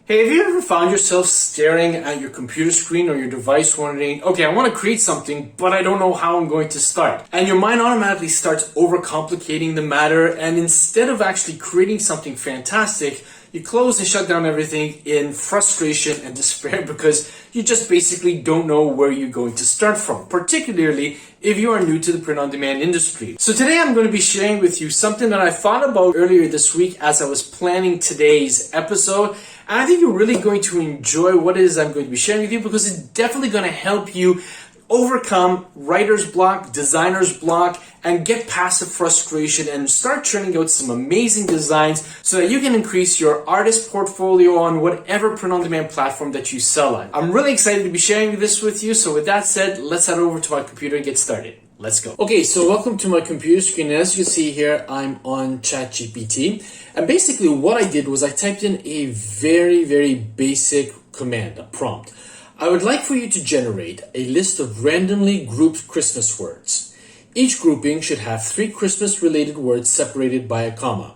Hey, have you ever found yourself staring at your computer screen or your device wondering, okay, I want to create something, but I don't know how I'm going to start? And your mind automatically starts overcomplicating the matter, and instead of actually creating something fantastic, you close and shut down everything in frustration and despair because you just basically don't know where you're going to start from, particularly if you are new to the print-on-demand industry. So today I'm going to be sharing with you something that I thought about earlier this week as I was planning today's episode. And I think you're really going to enjoy what it is I'm going to be sharing with you because it's definitely going to help you overcome writer's block, designer's block, and get past the frustration and start churning out some amazing designs so that you can increase your artist portfolio on whatever print-on-demand platform that you sell on. I'm really excited to be sharing this with you. So with that said, let's head over to my computer and get started. Let's go. Okay, so welcome to my computer screen. As you see here, I'm on Chat GPT. And basically what I did was I typed in a very basic command, a prompt. I would like for you to generate a list of randomly grouped Christmas words. Each grouping should have 3 Christmas-related words separated by a comma.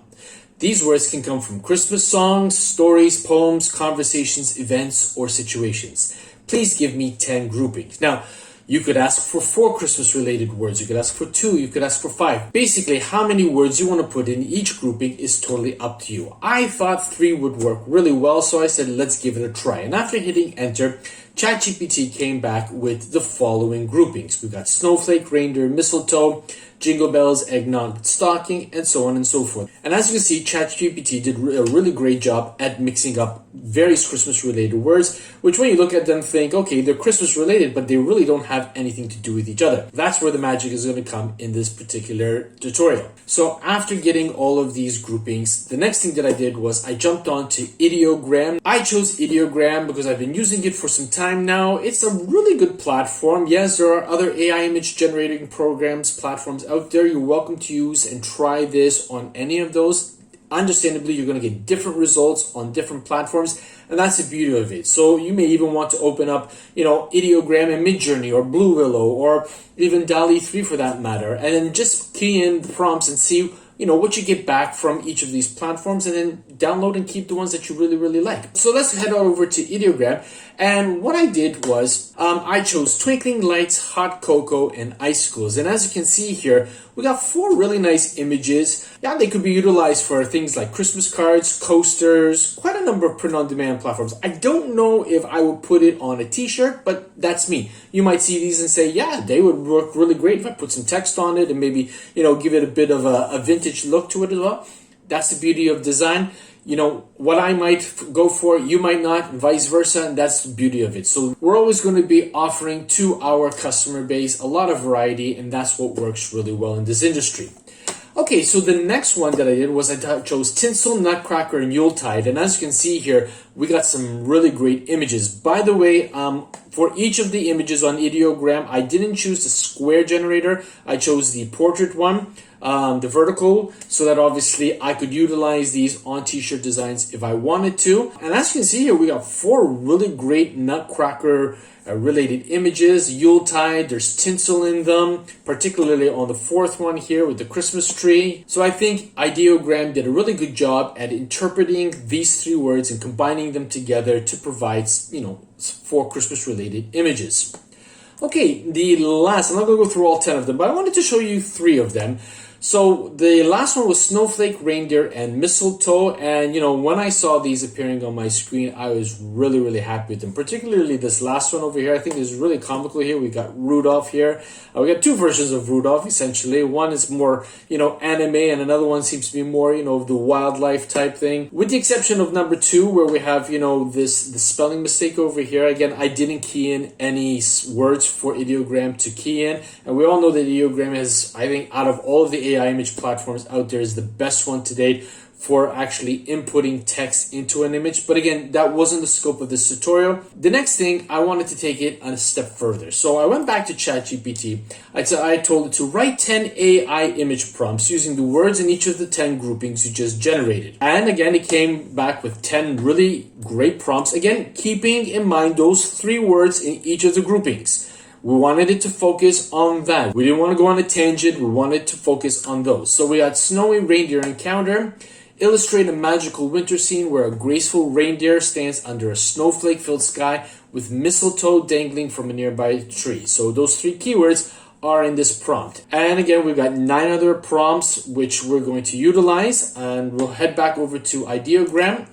These words can come from Christmas songs, stories, poems, conversations, events, or situations. Please give me 10 groupings. Now, you could ask for 4 Christmas-related words. You could ask for 2. You could ask for 5. Basically, how many words you want to put in each grouping is totally up to you. I thought 3 would work really well, so I said, let's give it a try. And after hitting enter, Chat GPT came back with the following groupings. We've got snowflake, reindeer, mistletoe, jingle bells, eggnog, stocking, and so on and so forth. And as you can see, Chat GPT did a really great job at mixing up various Christmas-related words, which when you look at them think, okay, they're Christmas-related, but they really don't have anything to do with each other. That's where the magic is going to come in this particular tutorial. So after getting all of these groupings, the next thing that I did was I jumped on to Ideogram. I chose Ideogram because I've been using it for some time now. It's a really good platform. Yes, there are other AI image generating platforms out there. You're welcome to use and try this on any of those. Understandably, you're going to get different results on different platforms, and that's the beauty of it. So you may even want to open up, Ideogram and Midjourney or Blue Willow or even DALL-E 3 for that matter, and then just key in the prompts and see what you get back from each of these platforms, and then download and keep the ones that you really like. So let's head over to Ideogram. And what I did was I chose Twinkling Lights, Hot Cocoa, and Icicles. And as you can see here, we got 4 really nice images. Yeah, they could be utilized for things like Christmas cards, coasters, quite a number of print-on-demand platforms. I don't know if I would put it on a t-shirt, but that's me. You might see these and say, yeah, they would work really great if I put some text on it and maybe, give it a bit of a vintage look to it as well. That's the beauty of design. What I might go for, you might not, and vice versa, and that's the beauty of it. So we're always going to be offering to our customer base a lot of variety, and that's what works really well in this industry. Okay, so the next one that I did was I chose Tinsel, Nutcracker, and Yuletide. And as you can see here, we got some really great images. By the way, for each of the images on Ideogram, I didn't choose the square generator. I chose the portrait one, the vertical, so that obviously I could utilize these on t-shirt designs if I wanted to. And as you can see here, we got 4 really great Nutcracker related images. Yuletide, there's tinsel in them, particularly on the 4th one here with the Christmas tree. So I think Ideogram did a really good job at interpreting these 3 words and combining them together to provide, 4 Christmas related images. Okay, the last, I'm not going to go through all 10 of them, but I wanted to show you 3 of them. So the last one was snowflake, reindeer, and mistletoe. And, when I saw these appearing on my screen, I was really happy with them. Particularly this last one over here, I think is really comical here. We got Rudolph here. We got 2 versions of Rudolph, essentially. One is more, anime, and another one seems to be more, of the wildlife type thing. With the exception of number 2, where we have, the spelling mistake over here. Again, I didn't key in any words for Ideogram to key in. And we all know that Ideogram has, I think, out of all of the AI image platforms out there, is the best one to date for actually inputting text into an image. But again, that wasn't the scope of this tutorial. The next thing, I wanted to take it a step further. So I went back to Chat GPT. I told it to write 10 AI image prompts using the words in each of the 10 groupings you just generated. And again, it came back with 10 really great prompts. Again, keeping in mind those 3 words in each of the groupings. We wanted it to focus on that. We didn't want to go on a tangent. We wanted to focus on those. So we had snowy reindeer encounter. Illustrate a magical winter scene where a graceful reindeer stands under a snowflake-filled sky with mistletoe dangling from a nearby tree. So those 3 keywords are in this prompt. And again, we've got 9 other prompts which we're going to utilize, and we'll head back over to Ideogram.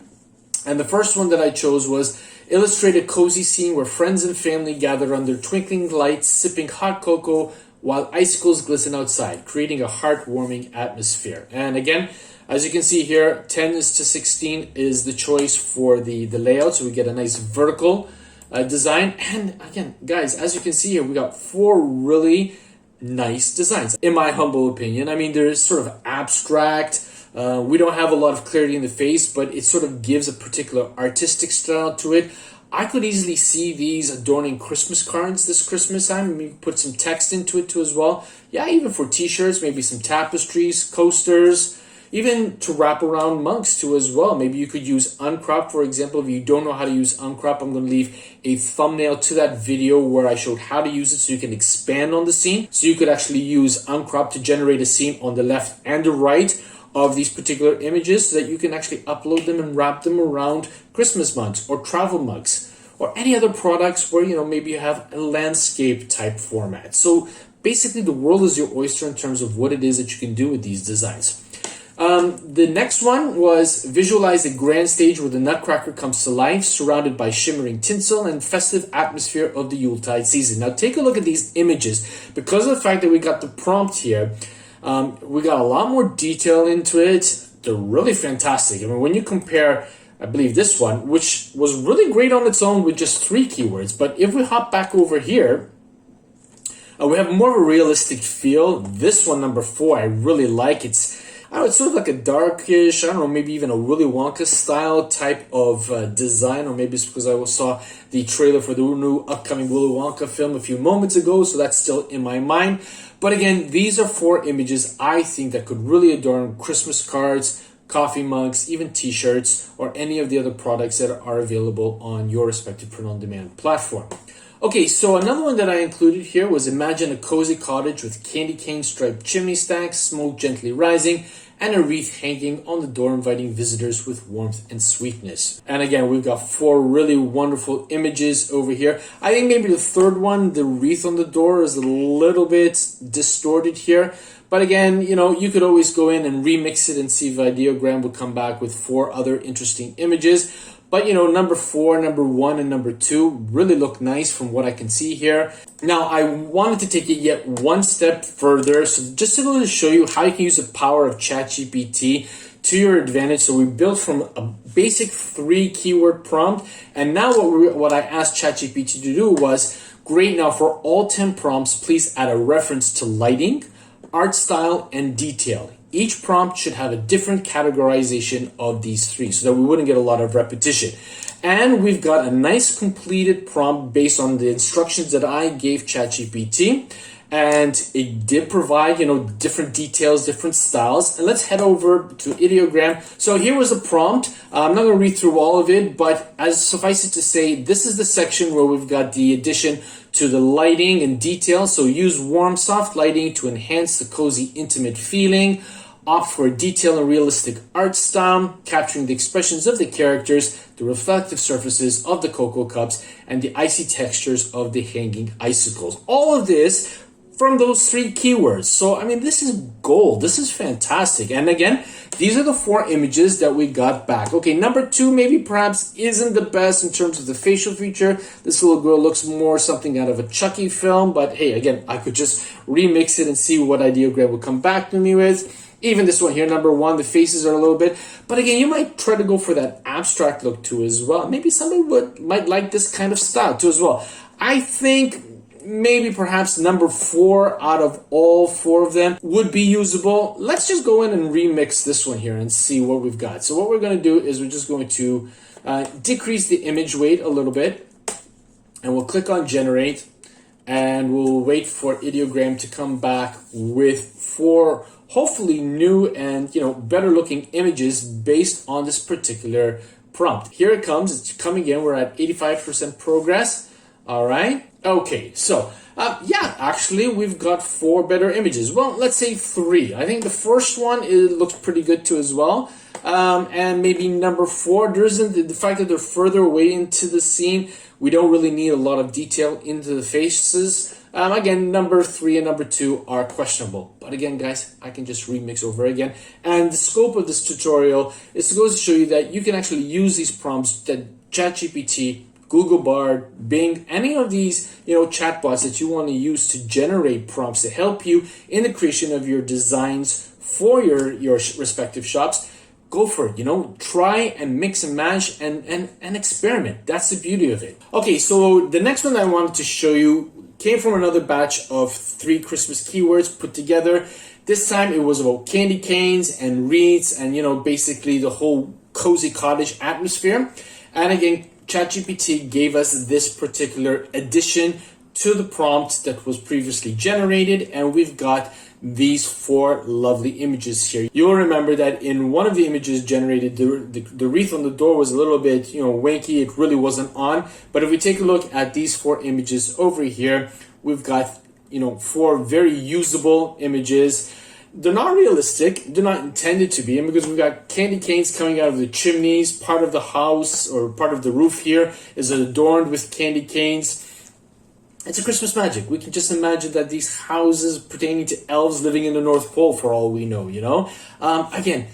And the first one that I chose was illustrate a cozy scene where friends and family gather under twinkling lights, sipping hot cocoa while icicles glisten outside, creating a heartwarming atmosphere. And again, as you can see here, 10:16 is the choice for the layout. So we get a nice vertical design. And again, guys, as you can see here, we got 4 really nice designs, in my humble opinion. I mean, they're sort of abstract. We don't have a lot of clarity in the face, but it sort of gives a particular artistic style to it. I could easily see these adorning Christmas cards this Christmas time. Maybe put some text into it too as well. Yeah, even for t-shirts, maybe some tapestries, coasters, even to wrap around mugs too as well. Maybe you could use uncrop, for example. If you don't know how to use uncrop, I'm going to leave a thumbnail to that video where I showed how to use it so you can expand on the scene. So you could actually use uncrop to generate a scene on the left and the right of these particular images so that you can actually upload them and wrap them around Christmas mugs or travel mugs or any other products where, maybe you have a landscape type format. So basically the world is your oyster in terms of what it is that you can do with these designs. The next one was visualize a grand stage where the Nutcracker comes to life, surrounded by shimmering tinsel and festive atmosphere of the Yuletide season. Now take a look at these images. Because of the fact that we got the prompt here, we got a lot more detail into it. They're really fantastic. I mean, when you compare, I believe this one, which was really great on its own with just 3 keywords. But if we hop back over here, we have more of a realistic feel. This one, number 4, I really like. It's sort of like a darkish, maybe even a Willy Wonka style type of design, or maybe it's because I saw the trailer for the new upcoming Willy Wonka film a few moments ago, so that's still in my mind. But again, these are 4 images I think that could really adorn Christmas cards, coffee mugs, even t-shirts, or any of the other products that are available on your respective print-on-demand platform. Okay, so another one that I included here was imagine a cozy cottage with candy cane striped chimney stacks, smoke gently rising, and a wreath hanging on the door inviting visitors with warmth and sweetness. And again, we've got 4 really wonderful images over here. I think maybe the 3rd one, the wreath on the door, is a little bit distorted here. But again, you could always go in and remix it and see if Ideogram would come back with 4 other interesting images. But number 4, number 1, and number 2 really look nice from what I can see here. Now, I wanted to take it yet one step further, so just to show you how you can use the power of Chat GPT to your advantage. So we built from a basic 3 keyword prompt, and now what I asked Chat GPT to do was, great, now for all 10 prompts, please add a reference to lighting, art style, and detail. Each prompt should have a different categorization of these 3 so that we wouldn't get a lot of repetition. And we've got a nice completed prompt based on the instructions that I gave ChatGPT. And it did provide, different details, different styles. And let's head over to Ideogram. So here was a prompt. I'm not going to read through all of it, but as suffice it to say, this is the section where we've got the addition to the lighting and detail. So use warm, soft lighting to enhance the cozy, intimate feeling. Opt for a detailed and realistic art style, capturing the expressions of the characters, the reflective surfaces of the cocoa cups, and the icy textures of the hanging icicles. All of this from those 3 keywords. So, I mean, this is gold. This is fantastic. And again, these are the 4 images that we got back. Okay, number 2 maybe perhaps isn't the best in terms of the facial feature. This little girl looks more something out of a Chucky film. But hey, again, I could just remix it and see what Ideogram would come back to me with. Even this one here, number 1, the faces are a little bit. But again, you might try to go for that abstract look too as well. Maybe somebody might like this kind of style too as well. I think maybe perhaps number 4 out of all 4 of them would be usable. Let's just go in and remix this one here and see what we've got. So what we're going to do is we're just going to decrease the image weight a little bit. And we'll click on generate. And we'll wait for Ideogram to come back with 4 hopefully new and better looking images based on this particular prompt. Here it comes. It's coming in. We're at 85% progress. All right. Okay. So yeah, actually we've got 4 better images. Well, let's say 3. I think the first one, it looks pretty good too as well. And maybe number 4, there isn't the fact that they're further away into the scene. We don't really need a lot of detail into the faces. Again, number 3 and number 2 are questionable. But again, guys, I can just remix over again. And the scope of this tutorial is to go to show you that you can actually use these prompts that Chat GPT, Google Bard, Bing, any of these chatbots that you want to use to generate prompts to help you in the creation of your designs for your respective shops. Go for it, try and mix and match and experiment. That's the beauty of it. Okay, so the next one that I wanted to show you came from another batch of 3 Christmas keywords put together. This time it was about candy canes and wreaths and, basically the whole cozy cottage atmosphere. And again, ChatGPT gave us this particular addition to the prompt that was previously generated, and we've got these 4 lovely images here. You'll remember that in one of the images generated, the wreath on the door was a little bit, wanky. It really wasn't on. But if we take a look at these 4 images over here, we've got, 4 very usable images. They're not realistic. They're not intended to be, because we've got candy canes coming out of the chimneys. Part of the house or part of the roof here is adorned with candy canes. It's a Christmas magic. We can just imagine that these houses pertaining to elves living in the North Pole, for all we know, Again,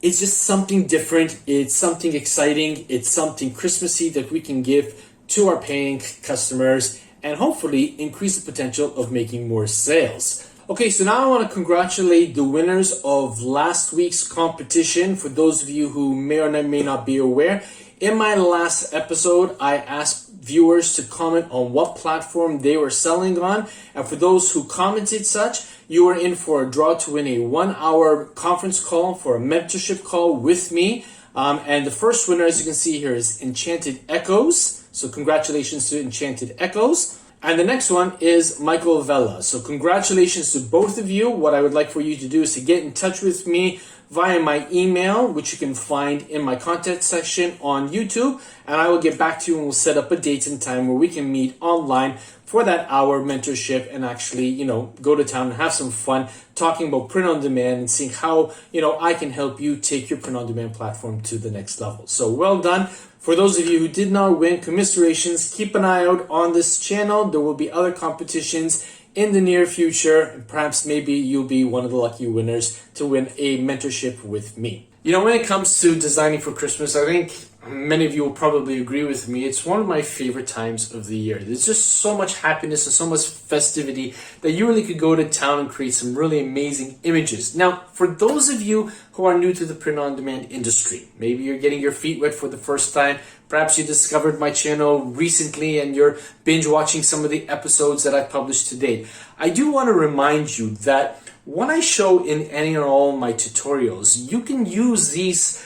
it's just something different. It's something exciting. It's something Christmassy that we can give to our paying customers and hopefully increase the potential of making more sales. Okay, so now I want to congratulate the winners of last week's competition. For those of you who may or may not be aware, in my last episode, I asked viewers to comment on what platform they were selling on. And for those who commented such, you were in for a draw to win a 1-hour conference call for a mentorship call with me. And the first winner, as you can see here, is Enchanted Echoes. So congratulations to Enchanted Echoes. And the next one is Michael Vella. So congratulations to both of you. What I would like for you to do is to get in touch with me via my email, which you can find in my contact section on YouTube. And I will get back to you and we'll set up a date and time where we can meet online for that hour mentorship and actually, go to town and have some fun talking about print on demand and seeing how, I can help you take your print on demand platform to the next level. So well done. For those of you who did not win, commiserations. Keep an eye out on this channel. There will be other competitions in the near future. Perhaps maybe you'll be one of the lucky winners to win a mentorship with me. When it comes to designing for Christmas, I think many of you will probably agree with me. It's one of my favorite times of the year. There's just so much happiness and so much festivity that you really could go to town and create some really amazing images. Now, for those of you who are new to the print-on-demand industry, maybe you're getting your feet wet for the first time, perhaps you discovered my channel recently and you're binge watching some of the episodes that I've published to date. I do want to remind you that what I show in any and all my tutorials, you can use these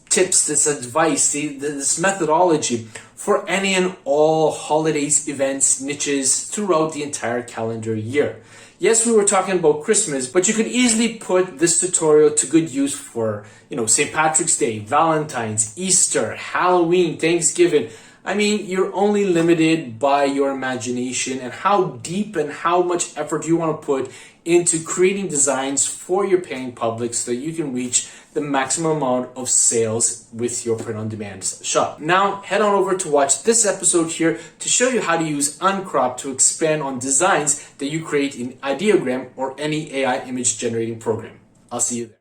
tips, this advice, this methodology for any and all holidays, events, niches throughout the entire calendar year. Yes, we were talking about Christmas, but you could easily put this tutorial to good use for, St. Patrick's Day, Valentine's, Easter, Halloween, Thanksgiving. I mean, you're only limited by your imagination and how deep and how much effort you want to put into creating designs for your paying public so that you can reach the maximum amount of sales with your print-on-demand shop. Now, head on over to watch this episode here to show you how to use Uncrop to expand on designs that you create in Ideogram or any AI image generating program. I'll see you there.